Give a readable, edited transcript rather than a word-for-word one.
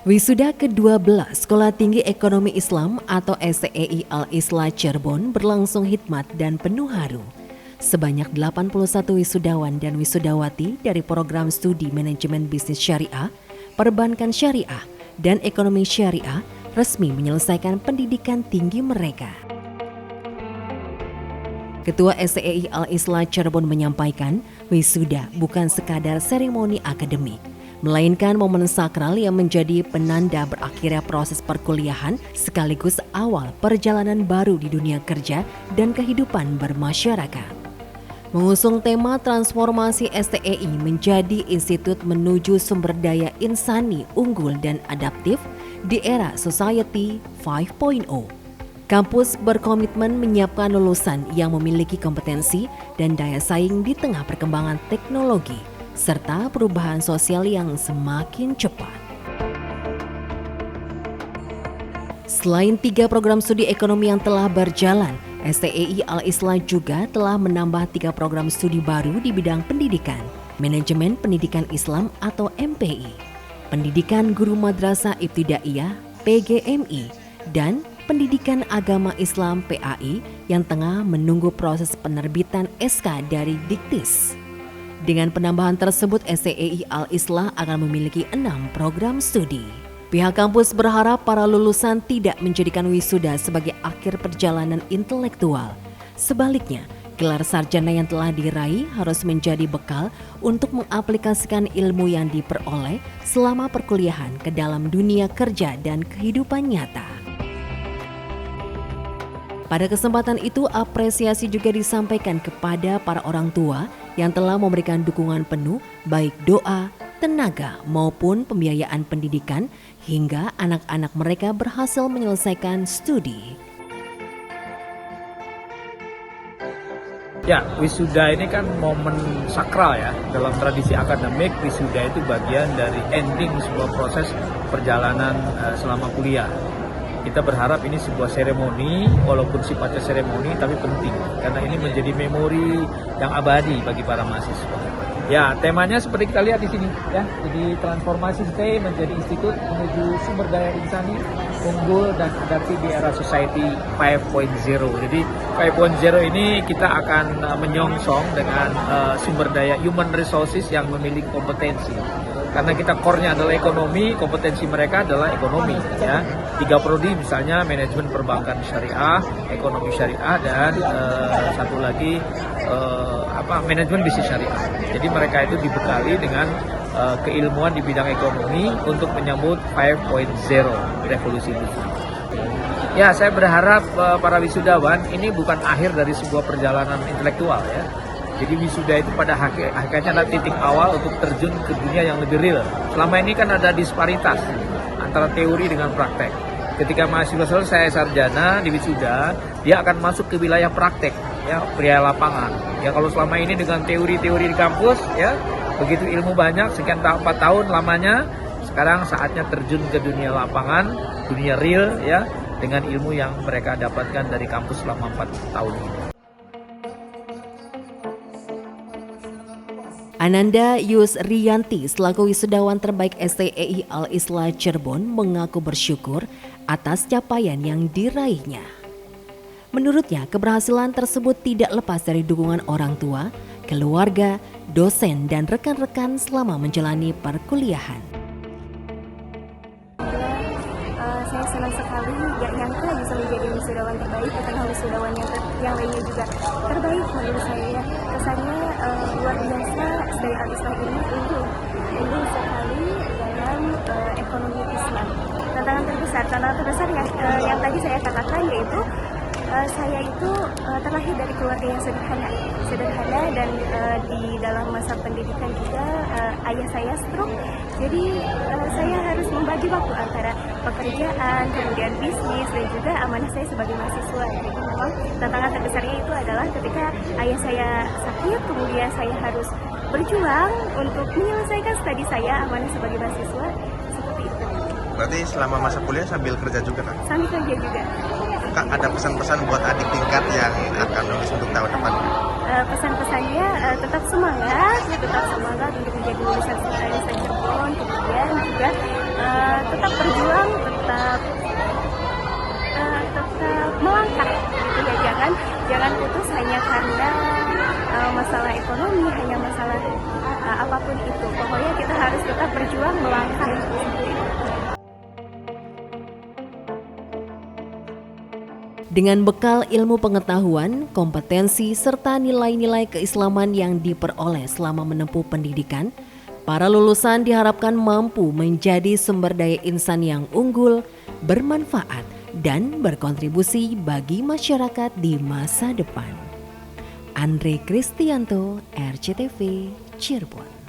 Wisuda ke-12 Sekolah Tinggi Ekonomi Islam atau STEI Al-Islah Cirebon berlangsung hikmat dan penuh haru. Sebanyak 81 wisudawan dan wisudawati dari program studi manajemen bisnis syariah, perbankan syariah, dan ekonomi syariah resmi menyelesaikan pendidikan tinggi mereka. Ketua STEI Al-Islah Cirebon menyampaikan, wisuda bukan sekadar seremoni akademik, melainkan momen sakral yang menjadi penanda berakhirnya proses perkuliahan sekaligus awal perjalanan baru di dunia kerja dan kehidupan bermasyarakat. Mengusung tema transformasi STEI menjadi institut menuju sumber daya insani unggul dan adaptif di era Society 5.0. Kampus berkomitmen menyiapkan lulusan yang memiliki kompetensi dan daya saing di tengah perkembangan teknologi serta perubahan sosial yang semakin cepat. Selain 3 program studi ekonomi yang telah berjalan, STEI Al-Islah juga telah menambah 3 program studi baru di bidang pendidikan, manajemen pendidikan Islam atau MPI, pendidikan guru madrasah ibtidaiyah PGMI, dan pendidikan agama Islam PAI yang tengah menunggu proses penerbitan SK dari Diktis. Dengan penambahan tersebut, STEI Al-Islah akan memiliki 6 program studi. Pihak kampus berharap para lulusan tidak menjadikan wisuda sebagai akhir perjalanan intelektual. Sebaliknya, gelar sarjana yang telah diraih harus menjadi bekal untuk mengaplikasikan ilmu yang diperoleh selama perkuliahan ke dalam dunia kerja dan kehidupan nyata. Pada kesempatan itu, apresiasi juga disampaikan kepada para orang tua yang telah memberikan dukungan penuh baik doa, tenaga maupun pembiayaan pendidikan hingga anak-anak mereka berhasil menyelesaikan studi. Ya, wisuda ini kan momen sakral ya. Dalam tradisi akademik, wisuda itu bagian dari ending sebuah proses perjalanan selama kuliah. Kita berharap ini sebuah seremoni, walaupun sifatnya seremoni tapi penting karena ini menjadi memori yang abadi bagi para mahasiswa. Ya, temanya seperti kita lihat di sini ya. Jadi transformasi STEI menjadi institut menuju sumber daya insani unggul dan adaptif di era Society 5.0. Jadi 5.0 ini kita akan menyongsong dengan sumber daya human resources yang memiliki kompetensi. Karena kita core-nya adalah ekonomi, kompetensi mereka adalah ekonomi ya. 3 prodi misalnya manajemen perbankan syariah, ekonomi syariah, dan satu lagi manajemen bisnis syariah. Jadi mereka itu dibekali dengan keilmuan di bidang ekonomi untuk menyambut 5.0 revolusi industri. Ya, saya berharap para wisudawan ini bukan akhir dari sebuah perjalanan intelektual ya. Jadi wisuda itu pada hakikatnya adalah titik awal untuk terjun ke dunia yang lebih real. Selama ini kan ada disparitas antara teori dengan praktek. Ketika mahasiswa selesai sarjana di wisuda, dia akan masuk ke wilayah praktek, ya, pria lapangan. Ya, kalau selama ini dengan teori-teori di kampus, ya, begitu ilmu banyak, sekian 4 tahun lamanya, sekarang saatnya terjun ke dunia lapangan, dunia real, ya, dengan ilmu yang mereka dapatkan dari kampus selama 4 tahun ini. Ananda Yusriyanti selaku wisudawan terbaik STEI Al-Islah Cirebon mengaku bersyukur atas capaian yang diraihnya. Menurutnya, keberhasilan tersebut tidak lepas dari dukungan orang tua, keluarga, dosen, dan rekan-rekan selama menjalani perkuliahan. Saya senang sekali, gak nyangka bisa menjadi wisudawan terbaik di tengah wisudawan yang lainnya juga terbaik menurut saya. Kesannya luar biasa, STEI Al-Islah ini unggul sekali dalam ekonomi Islam. Tantangan terbesar yang tadi saya katakan yaitu saya itu terlahir dari keluarga yang sederhana dan di dalam masa pendidikan juga ayah saya stroke. Jadi saya harus membagi waktu antara pekerjaan, kemudian bisnis, dan juga amanah saya sebagai mahasiswa. Jadi memang tantangan terbesarnya itu adalah ketika ayah saya sakit, kemudian saya harus berjuang untuk menyelesaikan studi saya, amanah sebagai mahasiswa, seperti itu. Berarti selama masa kuliah sambil kerja juga kan? Sambil kerja juga. Kak, ada pesan-pesan buat adik tingkat yang akan lulus untuk tahun depan? Pesan-pesannya tetap semangat untuk menjadi lulusan STEI Cirebon, kemudian juga tetap berjuang, tetap melangkah gitu ya, jangan putus hanya karena masalah ekonomi, hanya masalah apapun itu. Pokoknya kita harus tetap berjuang, melangkah seperti itu. Dengan bekal ilmu pengetahuan, kompetensi, serta nilai-nilai keislaman yang diperoleh selama menempuh pendidikan, para lulusan diharapkan mampu menjadi sumber daya insan yang unggul, bermanfaat, dan berkontribusi bagi masyarakat di masa depan. Andre Kristianto, RCTV, Cirebon.